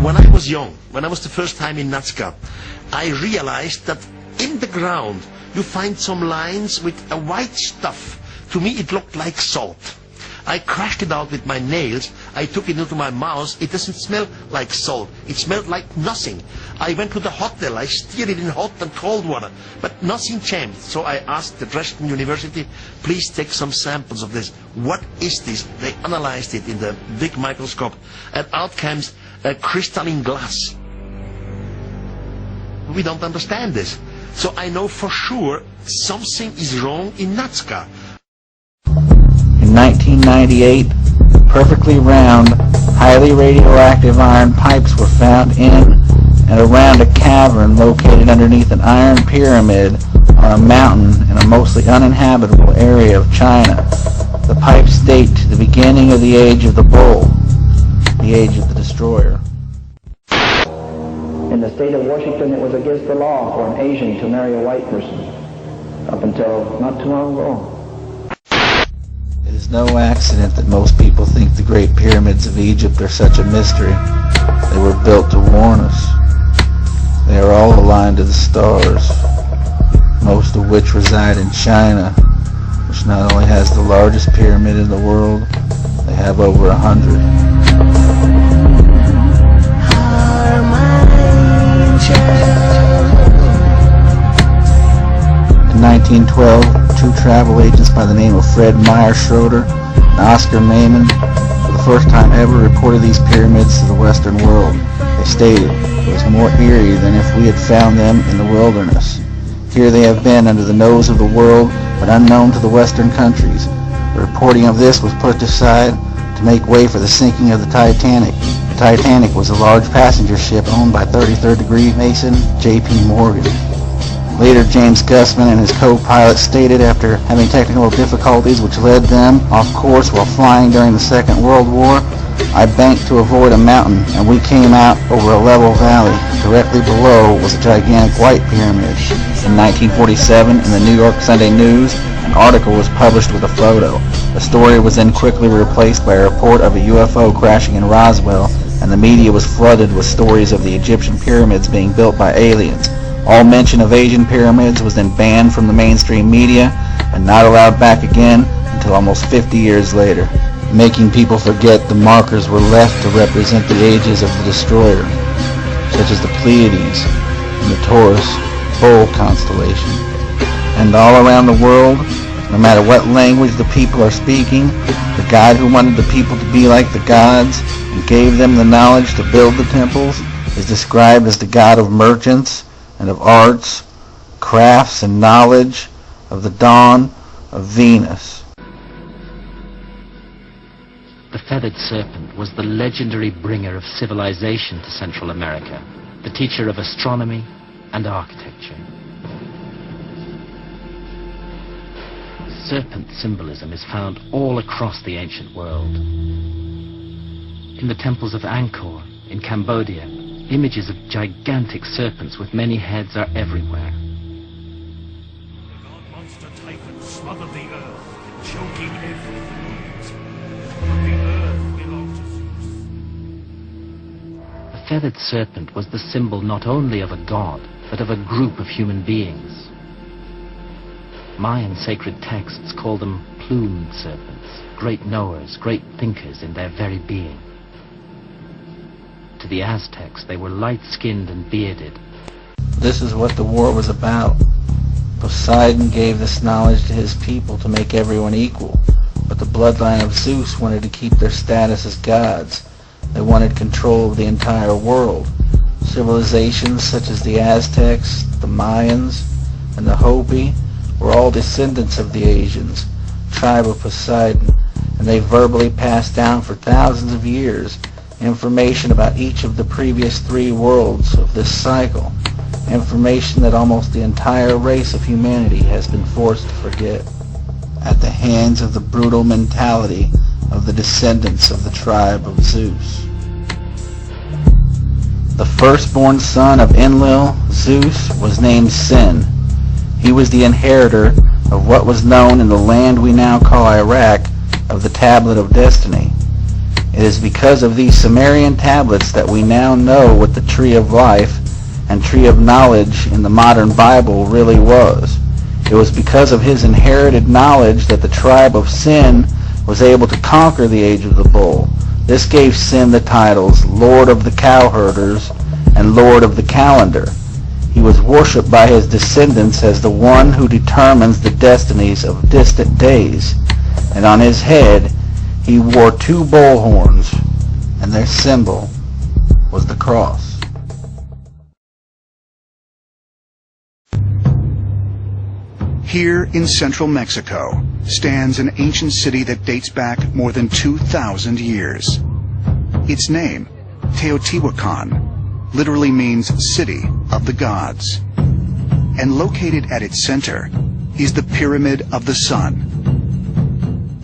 When I was young, when I was the first time in Nazca, I realized that in the ground you find some lines with a white stuff. To me it looked like salt. I crushed it out with my nails. I took it into my mouth. It doesn't smell like salt. It smelled like nothing. I went to the hotel. I stirred it in hot and cold water, but nothing changed. So I asked the Dresden University, please take some samples of this. What is this? They analyzed it in the big microscope, and out comes a crystalline glass. We don't understand this. So I know for sure something is wrong in Nazca. In 1998, perfectly round, highly radioactive iron pipes were found in and around a cavern located underneath an iron pyramid on a mountain in a mostly uninhabitable area of China. The pipes date to the beginning of the age of the bull, the age of the destroyer. In the state of Washington, it was against the law for an Asian to marry a white person, up until not too long ago. It is no accident that most people think the Great Pyramids of Egypt are such a mystery. They were built to warn us. They are all aligned to the stars, most of which reside in China, which not only has the largest pyramid in the world, they have over 100. In 1912, two travel agents by the name of Fred Meyer Schroeder and Oscar Maimon for the first time ever reported these pyramids to the Western world. They stated it was more eerie than if we had found them in the wilderness. Here they have been under the nose of the world, but unknown to the Western countries. The reporting of this was put aside to make way for the sinking of the Titanic. The Titanic was a large passenger ship owned by 33rd degree Mason J.P. Morgan. Later, James Gussman and his co-pilot stated after having technical difficulties which led them off course while flying during the Second World War, I banked to avoid a mountain and we came out over a level valley. Directly below was a gigantic white pyramid. In 1947, in the New York Sunday News, an article was published with a photo. The story was then quickly replaced by a report of a UFO crashing in Roswell, and the media was flooded with stories of the Egyptian pyramids being built by aliens. All mention of Asian pyramids was then banned from the mainstream media and not allowed back again until almost 50 years later, making people forget the markers were left to represent the ages of the destroyer, such as the Pleiades and the Taurus Bull constellation. And all around the world, no matter what language the people are speaking, the God who wanted the people to be like the gods and gave them the knowledge to build the temples is described as the God of merchants and of arts, crafts, and knowledge, of the dawn of Venus. The feathered serpent was the legendary bringer of civilization to Central America, the teacher of astronomy and architecture. Serpent symbolism is found all across the ancient world. In the temples of Angkor, in Cambodia, images of gigantic serpents with many heads are everywhere. The god-monster Typhon smothered the earth, choking everything. The earth belonged to Zeus. The feathered serpent was the symbol not only of a god, but of a group of human beings. Mayan sacred texts call them plumed serpents, great knowers, great thinkers in their very being. To the Aztecs, they were light-skinned and bearded. This is what the war was about. Poseidon gave this knowledge to his people to make everyone equal, but the bloodline of Zeus wanted to keep their status as gods. They wanted control of the entire world. Civilizations such as the Aztecs, the Mayans, and the Hopi were all descendants of the Asians, tribe of Poseidon, and they verbally passed down for thousands of years information about each of the previous three worlds of this cycle, information that almost the entire race of humanity has been forced to forget, at the hands of the brutal mentality of the descendants of the tribe of Zeus. The firstborn son of Enlil, Zeus, was named Sin. He was the inheritor of what was known in the land we now call Iraq of the Tablet of Destiny. It is because of these Sumerian tablets that we now know what the tree of life and tree of knowledge in the modern Bible really was. It was because of his inherited knowledge that the tribe of Sin was able to conquer the age of the bull. This gave Sin the titles Lord of the Cowherders and Lord of the Calendar. He was worshipped by his descendants as the one who determines the destinies of distant days. And on his head he wore 2 bull horns, and their symbol was the cross. Here in central Mexico stands an ancient city that dates back more than 2,000 years. Its name, Teotihuacan, literally means City of the Gods. And located at its center is the Pyramid of the Sun.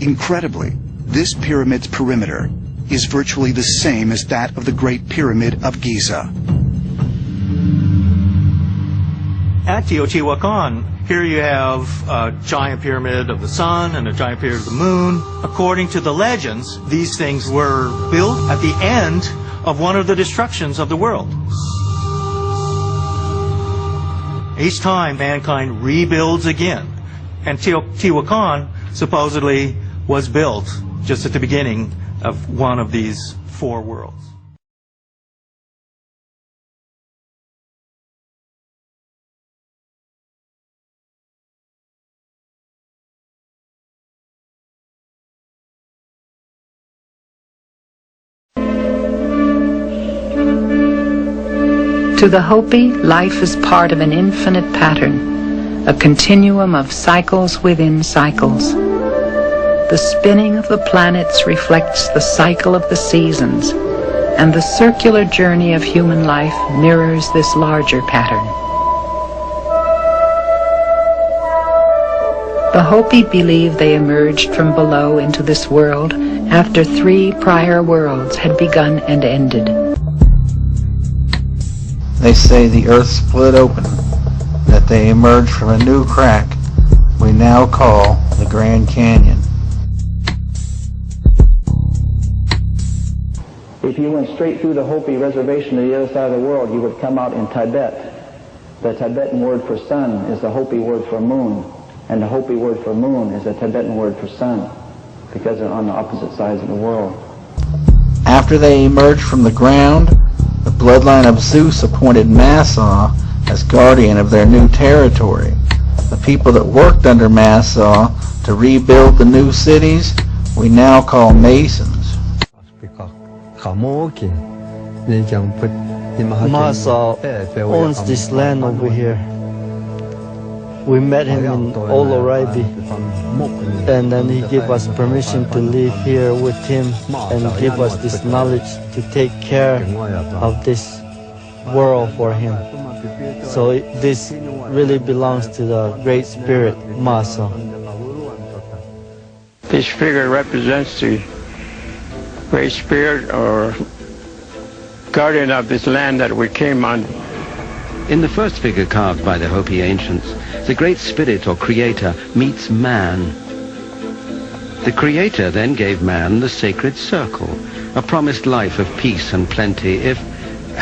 Incredibly, this pyramid's perimeter is virtually the same as that of the Great Pyramid of Giza. At Teotihuacan, here you have a giant pyramid of the sun and a giant pyramid of the moon. According to the legends, these things were built at the end of one of the destructions of the world. Each time, mankind rebuilds again. And Teotihuacan supposedly was built just at the beginning of one of these 4 worlds. To the Hopi, life is part of an infinite pattern, a continuum of cycles within cycles. The spinning of the planets reflects the cycle of the seasons, and the circular journey of human life mirrors this larger pattern. The Hopi believe they emerged from below into this world after 3 prior worlds had begun and ended. They say the earth split open, that they emerged from a new crack we now call the Grand Canyon. If you went straight through the Hopi reservation to the other side of the world, you would come out in Tibet. The Tibetan word for sun is the Hopi word for moon, and the Hopi word for moon is the Tibetan word for sun, because they're on the opposite sides of the world. After they emerged from the ground, the bloodline of Zeus appointed Massa as guardian of their new territory. The people that worked under Massa to rebuild the new cities we now call Masons. Massa owns this land over here. We met him in Oloraibi, and then he gave us permission to live here with him and give us this knowledge to take care of this world for him. So this really belongs to the Great Spirit, Massa. This figure represents the Great Spirit or guardian of this land that we came on. In the first figure carved by the Hopi ancients, the Great Spirit or Creator meets man. The Creator then gave man the sacred circle, a promised life of peace and plenty if,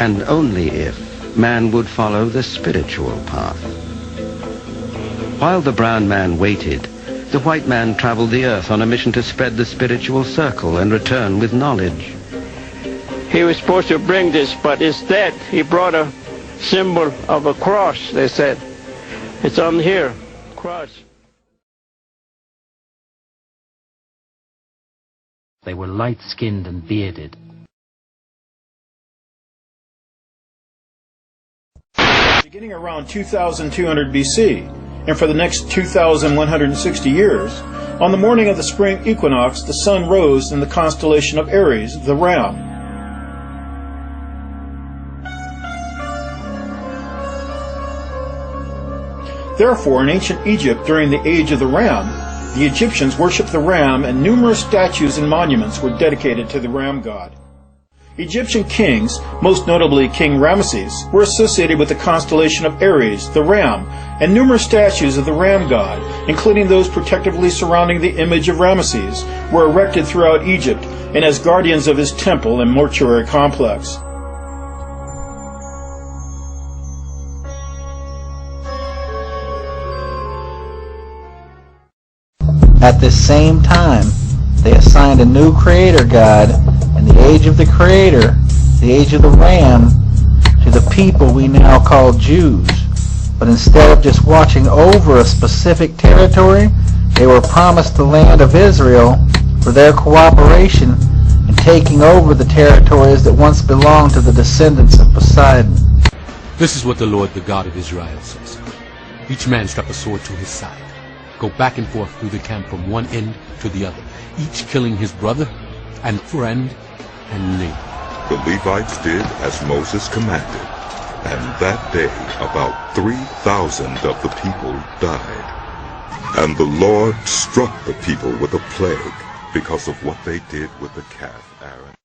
and only if, man would follow the spiritual path. While the brown man waited, the white man traveled the earth on a mission to spread the spiritual circle and return with knowledge. He was supposed to bring this, but instead he brought a symbol of a cross, they said. It's on here, cross. They were light-skinned and bearded. Beginning around 2200 BC, and for the next 2,160 years, on the morning of the spring equinox, the sun rose in the constellation of Aries, the Ram. Therefore, in ancient Egypt during the age of the Ram, the Egyptians worshipped the Ram, and numerous statues and monuments were dedicated to the Ram god. Egyptian kings, most notably King Ramesses, were associated with the constellation of Aries, the ram, and numerous statues of the ram god, including those protectively surrounding the image of Ramesses, were erected throughout Egypt and as guardians of his temple and mortuary complex. At this same time, they assigned a new creator god in the age of the creator, the age of the ram, to the people we now call Jews. But instead of just watching over a specific territory, they were promised the land of Israel for their cooperation in taking over the territories that once belonged to the descendants of Poseidon. This is what the Lord, the God of Israel, says. Each man strap a sword to his side. Go back and forth through the camp from one end to the other, each killing his brother and friend and neighbor. The Levites did as Moses commanded, and that day about 3,000 of the people died. And the Lord struck the people with a plague because of what they did with the calf Aaron.